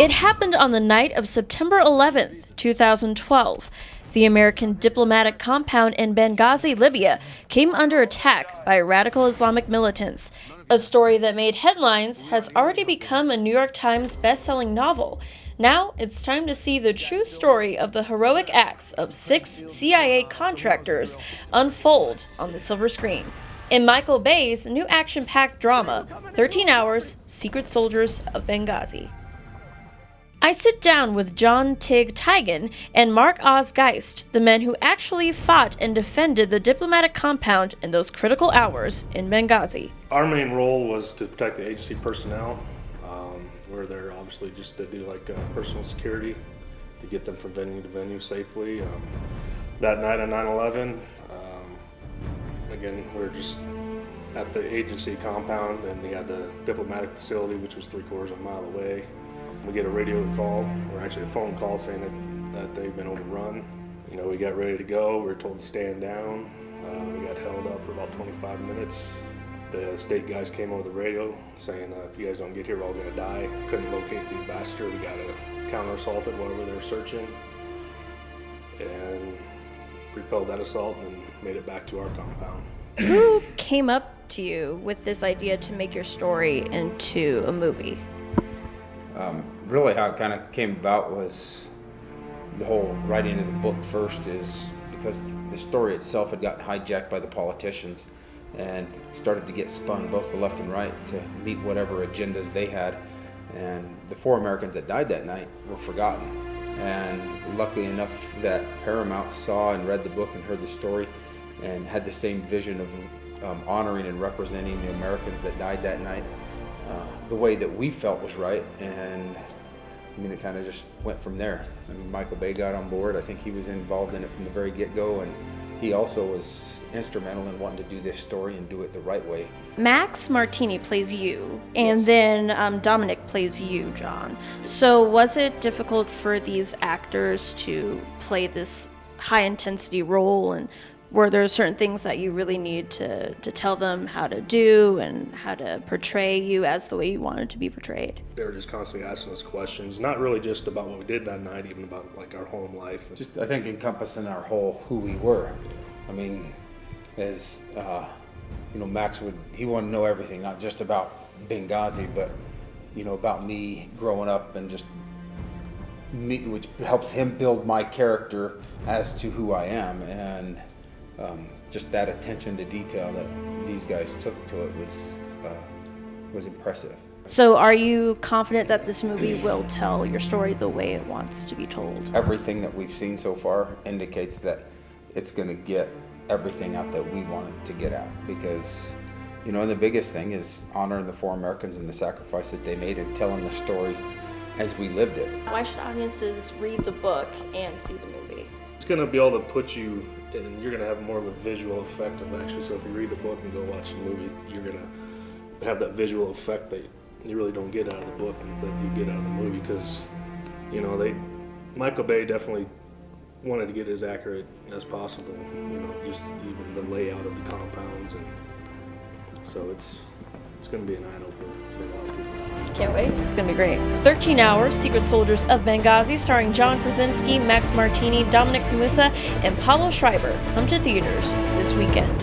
It happened on the night of September 11th, 2012. The American diplomatic compound in Benghazi, Libya, came under attack by radical Islamic militants. A story that made headlines has already become a New York Times best-selling novel. Now it's time to see the true story of the heroic acts of 6 CIA contractors unfold on the silver screen. In Michael Bay's new action-packed drama, 13 Hours, Secret Soldiers of Benghazi. I sit down with John Tig Tigan and Mark Oz Geist, the men who actually fought and defended the diplomatic compound in those critical hours in Benghazi. Our main role was to protect the agency personnel. We're there obviously just to do like personal security, to get them from venue to venue safely. That night on 9/11, again, we were just at the agency compound, and we had the diplomatic facility, which was 3/4 of a mile away. We get a radio call, or actually a phone call, saying that they've been overrun. You know, we got ready to go. We were told to stand down. We got held up for about 25 minutes. The state guys came over the radio saying, if you guys don't get here, we're all gonna die. Couldn't locate the ambassador. We got counter-assaulted while they were searching, and repelled that assault and made it back to our compound. Who came up to you with this idea to make your story into a movie? Really how it kind of came about was the whole writing of the book first is because the story itself had gotten hijacked by the politicians and started to get spun both the left and right to meet whatever agendas they had. And the 4 Americans that died that night were forgotten. And luckily enough that Paramount saw and read the book and heard the story and had the same vision of honoring and representing the Americans that died that night the way that we felt was right. And I mean, it kind of just went from there. I mean, Michael Bay got on board. I think he was involved in it from the very get-go, and he also was instrumental in wanting to do this story and do it the right way. Max Martini plays you, and then Dominic plays you, John. So was it difficult for these actors to play this high-intensity role, and were there certain things that you really need to tell them how to do and how to portray you as the way you wanted to be portrayed? They were just constantly asking us questions, not really just about what we did that night, even about like our home life. Just, I think, encompassing our whole who we were. I mean, as you know, Max he wanted to know everything, not just about Benghazi, but you know, about me growing up and just me, which helps him build my character as to who I am. And just that attention to detail that these guys took to it was impressive. So are you confident that this movie will tell your story the way it wants to be told? Everything that we've seen so far indicates that it's going to get everything out that we wanted to get out, because you know, and the biggest thing is honoring the 4 Americans and the sacrifice that they made and telling the story as we lived it. Why should audiences read the book and see the movie? It's going to be able to put you, and you're going to have more of a visual effect of actually, so if you read the book and go watch the movie, you're going to have that visual effect that you really don't get out of the book and that you get out of the movie, because, you know, Michael Bay definitely wanted to get as accurate as possible, you know, just even the layout of the compounds, and so it's going to be an eye-opener for a lot of people. Can't wait. It's going to be great. 13 Hours, Secret Soldiers of Benghazi, starring John Krasinski, Max Martini, Dominic Famusa, and Pablo Schreiber, come to theaters this weekend.